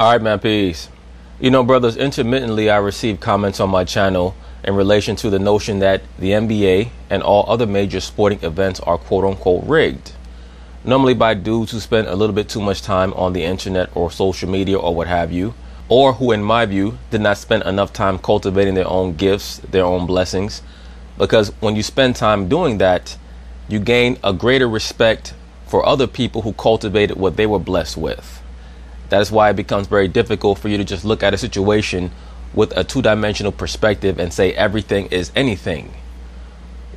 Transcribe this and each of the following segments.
All right, man, peace. You know, brothers, intermittently I receive comments on my channel in relation to the notion that the NBA and all other major sporting events are quote-unquote rigged. Normally by dudes who spend a little bit too much time on the internet or social media or what have you, or who, in my view, did not spend enough time cultivating their own gifts, their own blessings. Because when you spend time doing that, you gain a greater respect for other people who cultivated what they were blessed with. That is why it becomes very difficult for you to just look at a situation with a two-dimensional perspective and say everything is anything.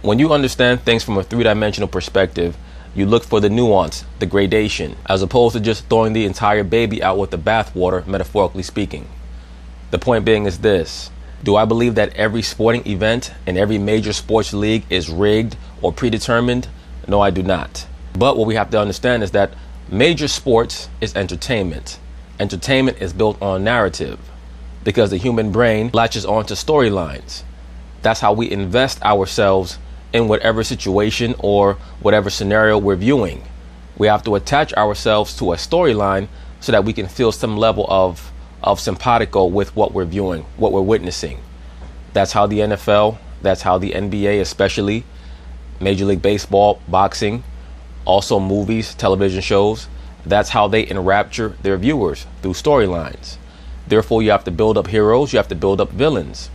When you understand things from a three-dimensional perspective, you look for the nuance, the gradation, as opposed to just throwing the entire baby out with the bathwater, metaphorically speaking. The point being is this: do I believe that every sporting event and every major sports league is rigged or predetermined? No, I do not. But what we have to understand is that major sports is entertainment. Entertainment is built on narrative because the human brain latches onto storylines. That's how we invest ourselves in whatever situation or whatever scenario we're viewing. We have to attach ourselves to a storyline so that we can feel some level of simpatico with what we're viewing, what we're witnessing. That's how the NFL, that's how the NBA, especially Major League Baseball, boxing, also movies, television shows, that's how they enrapture their viewers, through storylines. Therefore, you have to build up heroes, you have to build up villains.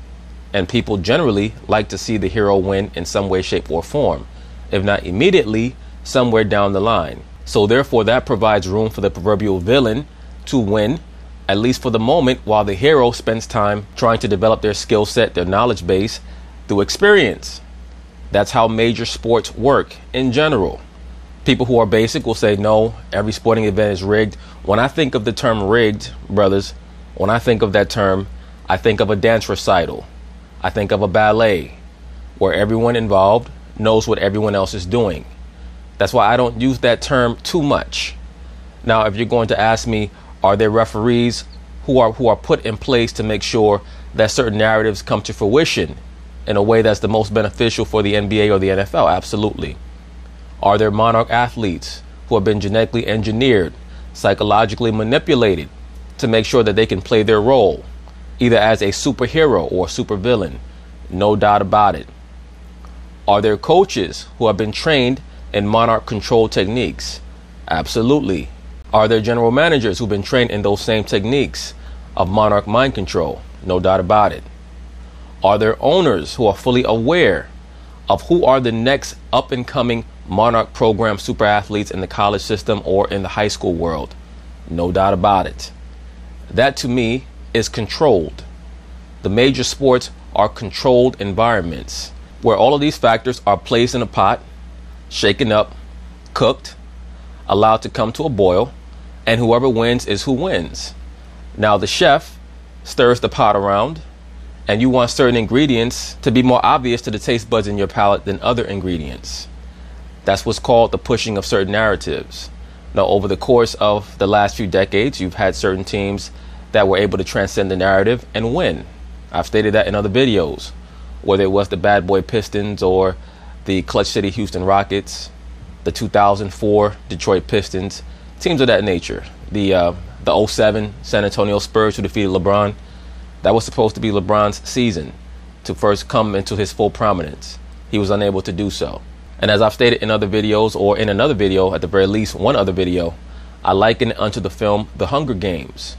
And people generally like to see the hero win in some way, shape, or form. If not immediately, somewhere down the line. So therefore, that provides room for the proverbial villain to win, at least for the moment, while the hero spends time trying to develop their skill set, their knowledge base, through experience. That's how major sports work in general. People who are basic will say, no, every sporting event is rigged. When I think of the term rigged, brothers, when I think of that term, I think of a dance recital. I think of a ballet where everyone involved knows what everyone else is doing. That's why I don't use that term too much. Now, if you're going to ask me, are there referees who are put in place to make sure that certain narratives come to fruition in a way that's the most beneficial for the NBA or the NFL? Absolutely. Are there monarch athletes who have been genetically engineered, psychologically manipulated to make sure that they can play their role, either as a superhero or a supervillain? No doubt about it. Are there coaches who have been trained in monarch control techniques? Absolutely. Are there general managers who've been trained in those same techniques of monarch mind control? No doubt about it. Are there owners who are fully aware of who are the next up-and-coming monarch program super athletes in the college system or in the high school world? No doubt about it. That, to me, is controlled. The major sports are controlled environments where all of these factors are placed in a pot, shaken up, cooked, allowed to come to a boil, and whoever wins is who wins. Now the chef stirs the pot around, and you want certain ingredients to be more obvious to the taste buds in your palate than other ingredients. That's what's called the pushing of certain narratives. Now, over the course of the last few decades, you've had certain teams that were able to transcend the narrative and win. I've stated that in other videos, whether it was the Bad Boy Pistons or the Clutch City Houston Rockets, the 2004 Detroit Pistons, teams of that nature. The 07 San Antonio Spurs who defeated LeBron. That was supposed to be LeBron's season to first come into his full prominence. He was unable to do so. And as I've stated in other videos, or in another video, at the very least one other video, I liken it unto the film The Hunger Games,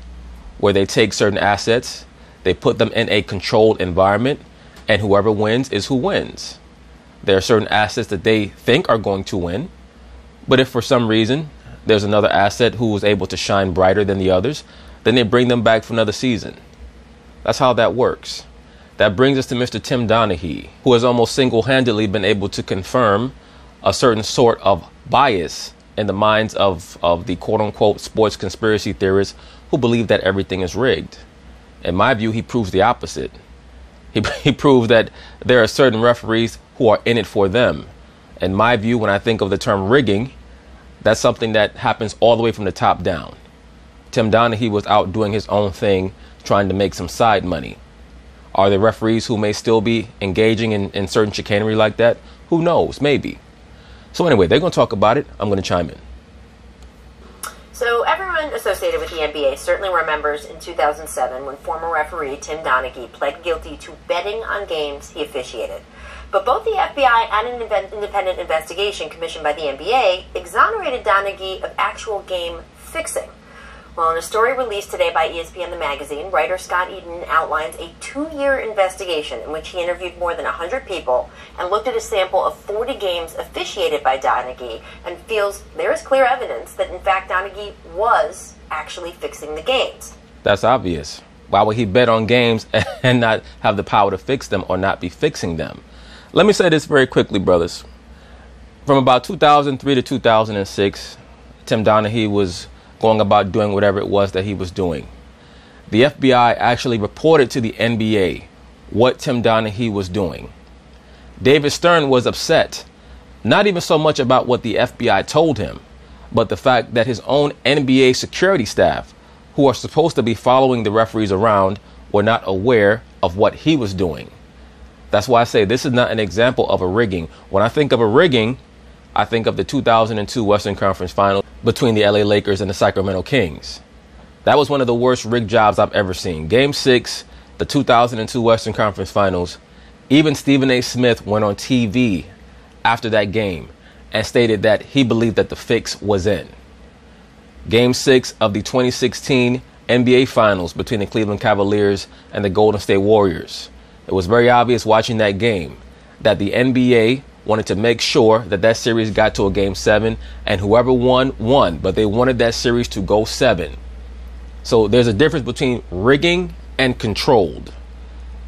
where they take certain assets, they put them in a controlled environment, and whoever wins is who wins. There are certain assets that they think are going to win, but if for some reason there's another asset who was able to shine brighter than the others, then they bring them back for another season. That's how that works. That brings us to Mr. Tim Donaghy, who has almost single-handedly been able to confirm a certain sort of bias in the minds of the quote-unquote sports conspiracy theorists who believe that everything is rigged. In my view, he proves the opposite. He proves that there are certain referees who are in it for them. In my view, when I think of the term rigging, that's something that happens all the way from the top down. Tim Donaghy was out doing his own thing, trying to make some side money. Are there referees who may still be engaging in certain chicanery like that? Who knows? Maybe. So anyway, they're going to talk about it. I'm going to chime in. So everyone associates associated with the NBA certainly remembers in 2007 when former referee Tim Donaghy pled guilty to betting on games he officiated. But both the FBI and an independent investigation commissioned by the NBA exonerated Donaghy of actual game fixing. Well, in a story released today by ESPN The Magazine, writer Scott Eden outlines a 2-year investigation in which he interviewed more than 100 people and looked at a sample of 40 games officiated by Donaghy and feels there is clear evidence that, in fact, Donaghy was actually fixing the games. That's obvious. Why would he bet on games and not have the power to fix them or not be fixing them? Let me say this very quickly, brothers. From about 2003 to 2006, Tim Donaghy was going about doing whatever it was that he was doing. The FBI actually reported to the NBA what Tim Donaghy was doing. David Stern was upset, not even so much about what the FBI told him, but the fact that his own NBA security staff, who are supposed to be following the referees around, were not aware of what he was doing. That's why I say this is not an example of a rigging. When I think of a rigging, I think of the 2002 Western Conference Finals between the LA Lakers and the Sacramento Kings. That was one of the worst rig jobs I've ever seen. Game 6, the 2002 Western Conference Finals. Even Stephen A. Smith went on TV after that game and stated that he believed that the fix was in. Game 6 of the 2016 NBA Finals between the Cleveland Cavaliers and the Golden State Warriors. It was very obvious watching that game that the NBA wanted to make sure that that series got to a Game 7, and whoever won, but they wanted that series to go 7. So there's a difference between rigging and controlled.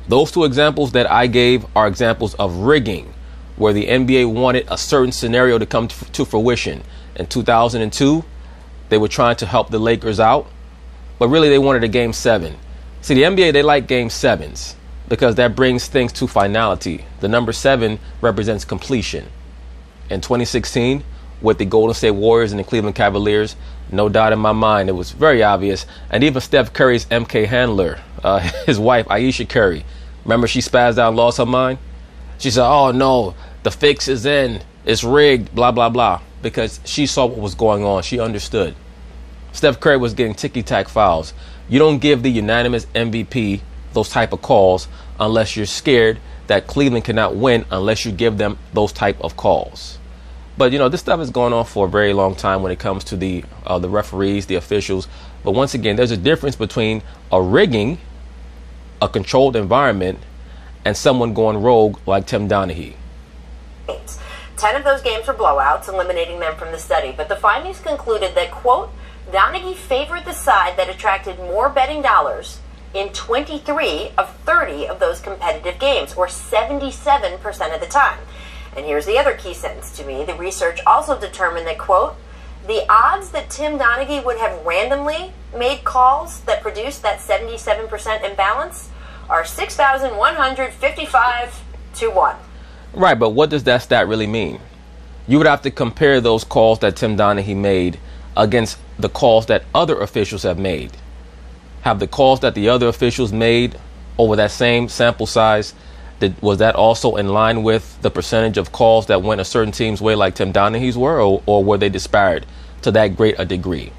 Those two examples that I gave are examples of rigging, where the NBA wanted a certain scenario to come to fruition. In 2002, they were trying to help the Lakers out, but really they wanted a Game 7. See, the NBA, they like Game 7s. Because that brings things to finality. The number 7 represents completion. In 2016, with the Golden State Warriors and the Cleveland Cavaliers, no doubt in my mind, it was very obvious. And even Steph Curry's MK handler, his wife, Ayesha Curry, remember she spazzed out and lost her mind? She said, oh no, the fix is in, it's rigged, blah, blah, blah. Because she saw what was going on. She understood. Steph Curry was getting ticky-tack fouls. You don't give the unanimous MVP those type of calls unless you're scared that Cleveland cannot win unless you give them those type of calls. But, you know, this stuff has gone on for a very long time when it comes to the referees, the officials. But once again, there's a difference between a rigging, a controlled environment, and someone going rogue like Tim Donaghy. 10 of those games were blowouts, eliminating them from the study. But the findings concluded that, quote, Donaghy favored the side that attracted more betting dollars in 23 of 30 of those competitive games, or 77% of the time. And here's the other key sentence to me. The research also determined that, quote, the odds that Tim Donaghy would have randomly made calls that produced that 77% imbalance are 6,155 to 1. Right, but what does that stat really mean? You would have to compare those calls that Tim Donaghy made against the calls that other officials have made. Have the calls that the other officials made over that same sample size, was that also in line with the percentage of calls that went a certain team's way like Tim Donaghy's were, or were they disparate to that great a degree?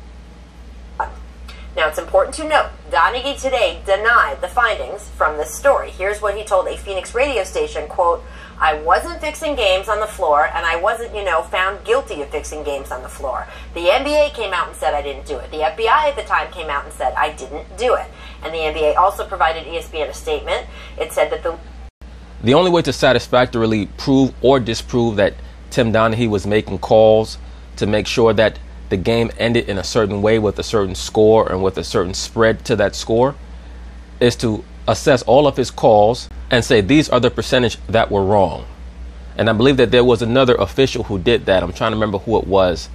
Now, it's important to note, Donaghy today denied the findings from this story. Here's what he told a Phoenix radio station, quote, I wasn't fixing games on the floor, and I wasn't, found guilty of fixing games on the floor. The NBA came out and said I didn't do it. The FBI at the time came out and said I didn't do it. And the NBA also provided ESPN a statement. It said that the only way to satisfactorily prove or disprove that Tim Donaghy was making calls to make sure that the game ended in a certain way with a certain score and with a certain spread to that score is to assess all of his calls and say these are the percentage that were wrong. And I believe that there was another official who did that. I'm trying to remember who it was.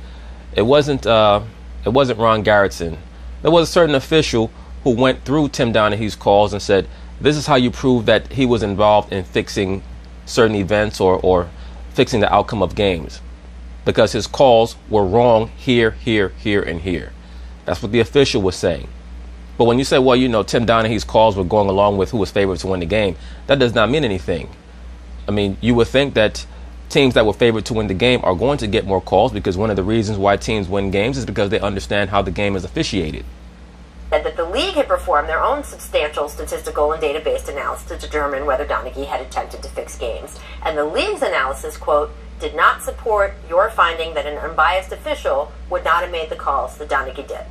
It wasn't Ron Garrettson. There was a certain official who went through Tim Donaghy's calls and said, this is how you prove that he was involved in fixing certain events or fixing the outcome of games. Because his calls were wrong here, here, here, and here. That's what the official was saying. But when you say, well, Tim Donaghy's calls were going along with who was favored to win the game, that does not mean anything. I mean, you would think that teams that were favored to win the game are going to get more calls, because one of the reasons why teams win games is because they understand how the game is officiated. That the league had performed their own substantial statistical and data-based analysis to determine whether Donaghy had attempted to fix games. And the league's analysis, quote, did not support your finding that an unbiased official would not have made the calls that Donaghy did.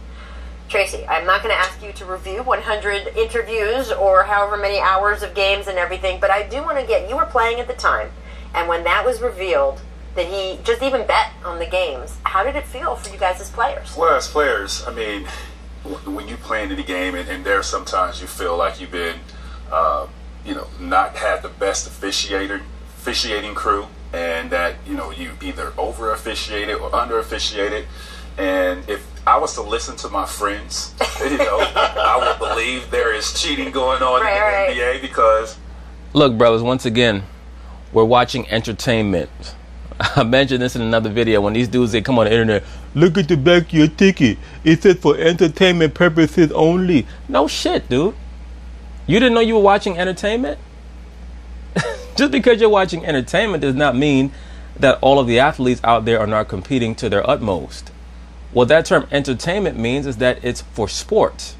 Tracy, I'm not going to ask you to review 100 interviews or however many hours of games and everything, but I do want to get, you were playing at the time, and when that was revealed, that he just even bet on the games, how did it feel for you guys as players? Well, as players, I mean, when you play in the game, and there sometimes you feel like you've been, not had the best officiating crew, and that, you either over officiated or under officiated. And if I was to listen to my friends, I would believe there is cheating going on in the NBA, because... Look, brothers, once again, we're watching entertainment. I mentioned this in another video. When these dudes, they come on the internet, look at the back of your ticket. It says for entertainment purposes only. No shit, dude. You didn't know you were watching entertainment? Just because you're watching entertainment does not mean that all of the athletes out there are not competing to their utmost. What that term entertainment means is that it's for sport.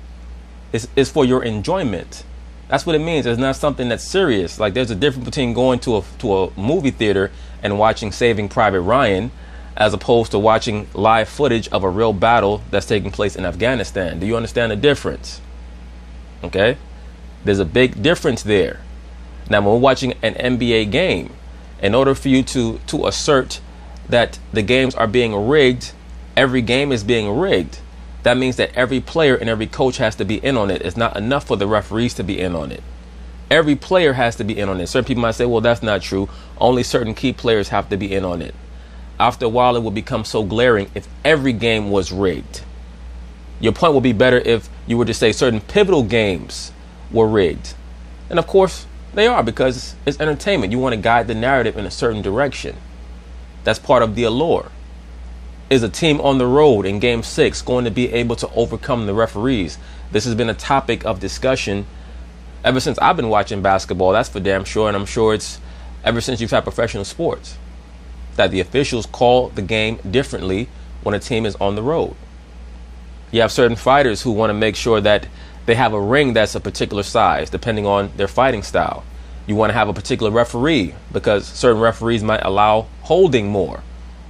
It's for your enjoyment. That's what it means. It's not something that's serious. Like, there's a difference between going to a movie theater and watching Saving Private Ryan as opposed to watching live footage of a real battle that's taking place in Afghanistan. Do you understand the difference? Okay? There's a big difference there. Now, when we're watching an NBA game, in order for you to assert that the games are being rigged, every game is being rigged. That means that every player and every coach has to be in on it. It's not enough for the referees to be in on it. Every player has to be in on it. Certain people might say, well, that's not true. Only certain key players have to be in on it. After a while, it will become so glaring if every game was rigged. Your point would be better if you were to say certain pivotal games were rigged. And of course, they are, because it's entertainment. You want to guide the narrative in a certain direction. That's part of the allure. Is a team on the road in Game 6 going to be able to overcome the referees? This has been a topic of discussion ever since I've been watching basketball. That's for damn sure. And I'm sure it's ever since you've had professional sports, that the officials call the game differently when a team is on the road. You have certain fighters who want to make sure that they have a ring that's a particular size, depending on their fighting style. You want to have a particular referee, because certain referees might allow holding more,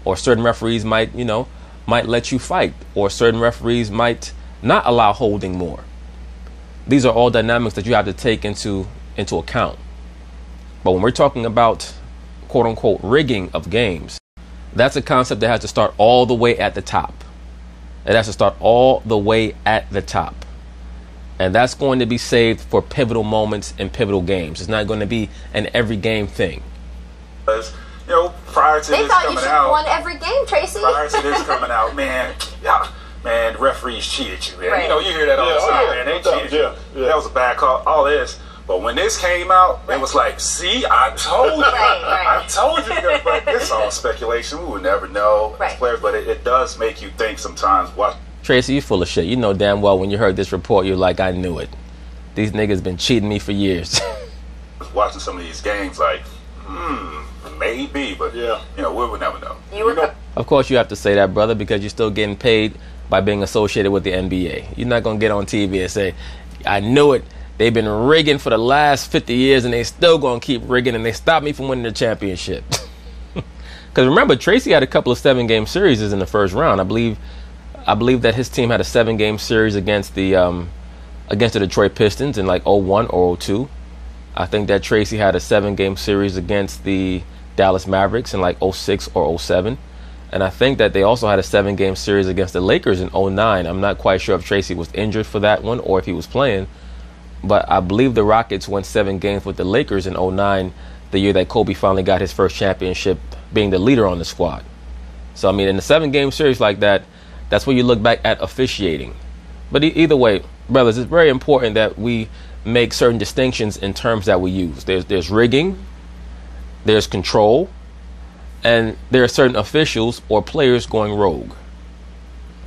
or certain referees might let you fight, or certain referees might not allow holding more. These are all dynamics that you have to take into account. But when we're talking about quote unquote rigging of games, that's a concept that has to start all the way at the top. It has to start all the way at the top. And that's going to be saved for pivotal moments in pivotal games. It's not going to be an every game thing. Prior to they this thought coming you should out, have won every game, Tracy. Prior to this coming out, man, referees cheated you, man. Right. You hear that all the time, man. They cheated you. Yeah. That was a bad call. All this. But when this came out, it was like, see, I told you. I told you. But it's all speculation. We would never know as players. But it does make you think sometimes. Tracy, you full of shit. You know damn well when you heard this report, you're like, I knew it. These niggas been cheating me for years. Watching some of these games, like, maybe, but we would never know. Of course you have to say that, brother, because you're still getting paid by being associated with the NBA. You're not going to get on TV and say, I knew it. They've been rigging for the last 50 years and they still going to keep rigging, and they stopped me from winning the championship. Because remember, Tracy had a couple of 7-game series in the first round. I believe that his team had a 7-game series against the Detroit Pistons in like 01 or 02. I think that Tracy had a 7-game series against the Dallas Mavericks in like 06 or 07. And I think that they also had a 7-game series against the Lakers in 09. I'm not quite sure if Tracy was injured for that one or if he was playing. But I believe the Rockets won 7 games with the Lakers in 09, the year that Kobe finally got his first championship, being the leader on the squad. So, I mean, in a 7-game series like that, that's where you look back at officiating. But either way, brothers, it's very important that we make certain distinctions in terms that we use. There's rigging, there's control, and there are certain officials or players going rogue.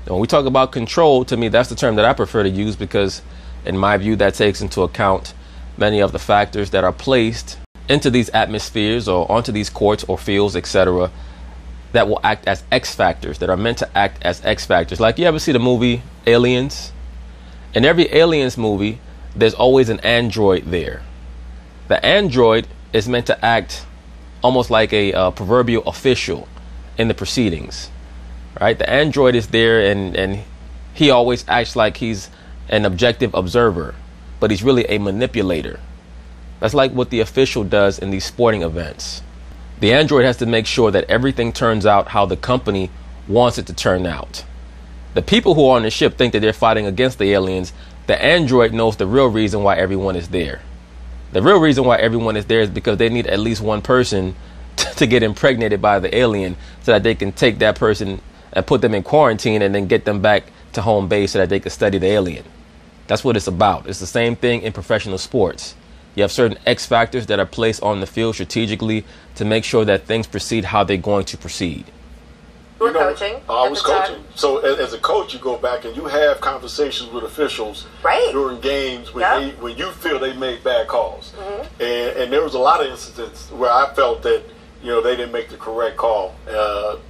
And when we talk about control, to me, that's the term that I prefer to use, because in my view, that takes into account many of the factors that are placed into these atmospheres or onto these courts or fields, etc., that will act as X factors, that are meant to act as X factors. Like, you ever see the movie Aliens? In every Aliens movie, there's always an android there. The android is meant to act almost like a proverbial official in the proceedings, right? The android is there, and he always acts like he's an objective observer, but he's really a manipulator. That's like what the official does in these sporting events. The android has to make sure that everything turns out how the company wants it to turn out. The people who are on the ship think that they're fighting against the aliens. The android knows the real reason why everyone is there. The real reason why everyone is there is because they need at least one person to get impregnated by the alien, so that they can take that person and put them in quarantine and then get them back to home base so that they can study the alien. That's what it's about. It's the same thing in professional sports. You have certain X factors that are placed on the field strategically to make sure that things proceed how they're going to proceed. You were coaching. I was coaching. So as a coach, you go back and you have conversations with officials during games when you feel they made bad calls. Mm-hmm. And there was a lot of incidents where I felt that, you know, they didn't make the correct call.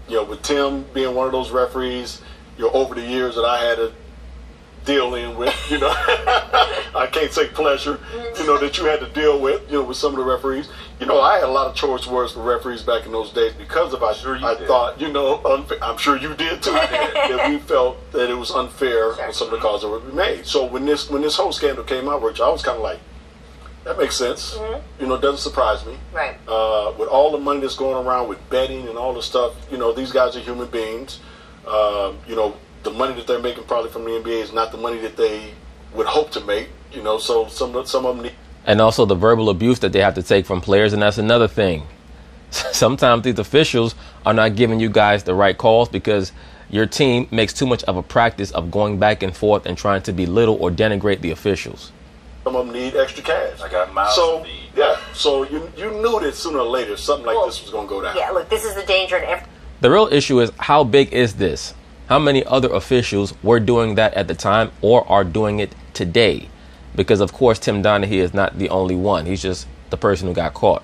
You know, with Tim being one of those referees, you know, over the years that I had to deal in with, you know, I can't say pleasure, you know, that you had to deal with, you know, with some of the referees. You know, I had a lot of choice words for referees back in those days because of I thought, you know, I'm sure you did too, that we felt that it was unfair on some of the calls that were made. So when this whole scandal came out, Rich, I was kind of like, that makes sense. Mm-hmm. You know, it doesn't surprise me. Right. With all the money that's going around with betting and all the stuff, you know, these guys are human beings. You know, the money that they're making probably from the NBA is not the money that they would hope to make. You know, so some of them need. And also the verbal abuse that they have to take from players, and that's another thing. Sometimes these officials are not giving you guys the right calls because your team makes too much of a practice of going back and forth and trying to belittle or denigrate the officials. Some of them need extra cash. I got miles so to need. Yeah, so you knew that sooner or later something like this was going to go down. Yeah, look, this is the danger in every. The real issue is, how big is this? How many other officials were doing that at the time or are doing it today? Because, of course, Tim Donaghy is not the only one. He's just the person who got caught.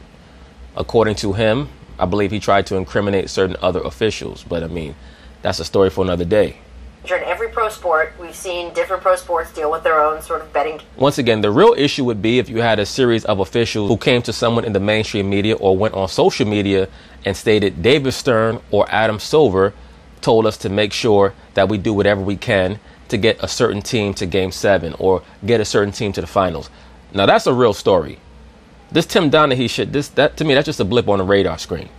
According to him, I believe he tried to incriminate certain other officials. But, I mean, that's a story for another day. In every pro sport, we've seen different pro sports deal with their own sort of betting. Once again, the real issue would be if you had a series of officials who came to someone in the mainstream media or went on social media and stated, David Stern or Adam Silver told us to make sure that we do whatever we can to get a certain team to Game 7 or get a certain team to the finals. Now, that's a real story. This Tim Donaghy shit, that to me, that's just a blip on the radar screen.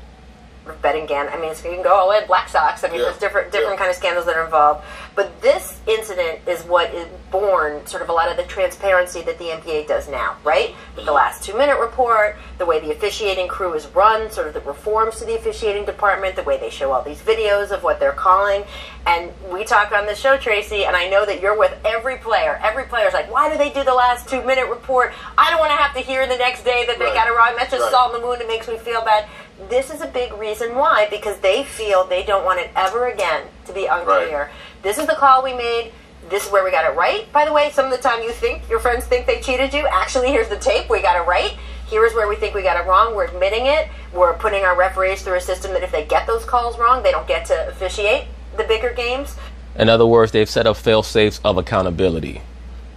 Betting again. I mean, you can go all in Black Sox. I mean, there's different kind of scandals that are involved. But this incident is what is born sort of a lot of the transparency that the NBA does now, right? With the last 2-minute report, the way the officiating crew is run, sort of the reforms to the officiating department, the way they show all these videos of what they're calling. And we talk on the show, Tracy, and I know that you're with every player. Every player's like, why do they do the last 2-minute report? I don't want to have to hear the next day that they got it wrong. That's just salt in the wound. It makes me feel bad. This is a big reason why, because they feel they don't want it ever again to be unclear. Right. This is the call we made. This is where we got it right. By the way, some of the time you think your friends think they cheated you. Actually, here's the tape. We got it right. Here's where we think we got it wrong. We're admitting it. We're putting our referees through a system that if they get those calls wrong, they don't get to officiate the bigger games. In other words, they've set up fail-safes of accountability.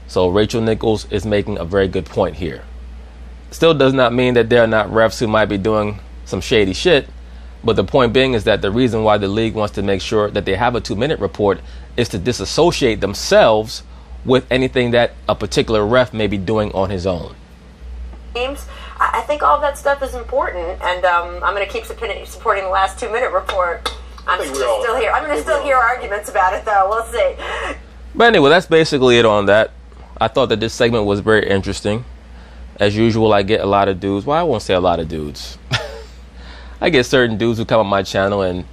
So Rachel Nichols is making a very good point here. Still does not mean that there are not refs who might be doing some shady shit, but the point being is that the reason why the league wants to make sure that they have a 2-minute report is to disassociate themselves with anything that a particular ref may be doing on his own. Games, I think all of that stuff is important, and I'm going to keep supporting the last 2-minute report. I'm going to still hear arguments about it, though. We'll see. But anyway, that's basically it on that. I thought that this segment was very interesting. As usual, I get a lot of dudes. Well, I won't say a lot of dudes. I get certain dudes who come on my channel and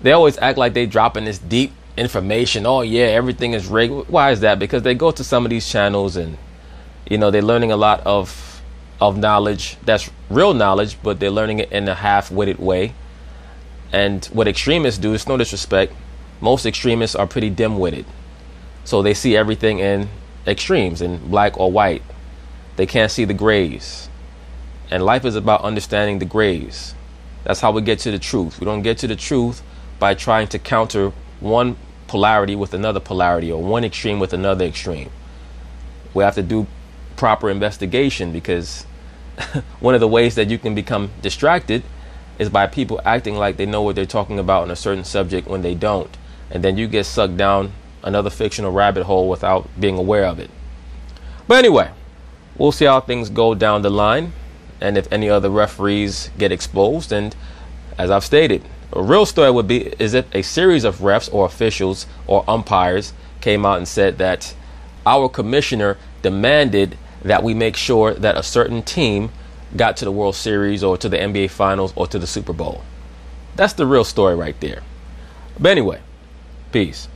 they always act like they dropping this deep information. Oh yeah, everything is rigged. Why is that? Because they go to some of these channels and, you know, they're learning a lot of knowledge that's real knowledge, but they're learning it in a half-witted way. And what extremists do, it's no disrespect, most extremists are pretty dim-witted. So they see everything in extremes, in black or white. They can't see the grays. And life is about understanding the grays. That's how we get to the truth. We don't get to the truth by trying to counter one polarity with another polarity or one extreme with another extreme. We have to do proper investigation, because one of the ways that you can become distracted is by people acting like they know what they're talking about on a certain subject when they don't. And then you get sucked down another fictional rabbit hole without being aware of it. But anyway, we'll see how things go down the line, and if any other referees get exposed. And as I've stated, a real story would be is if a series of refs or officials or umpires came out and said that our commissioner demanded that we make sure that a certain team got to the World Series or to the NBA Finals or to the Super Bowl. That's the real story right there. But anyway, peace.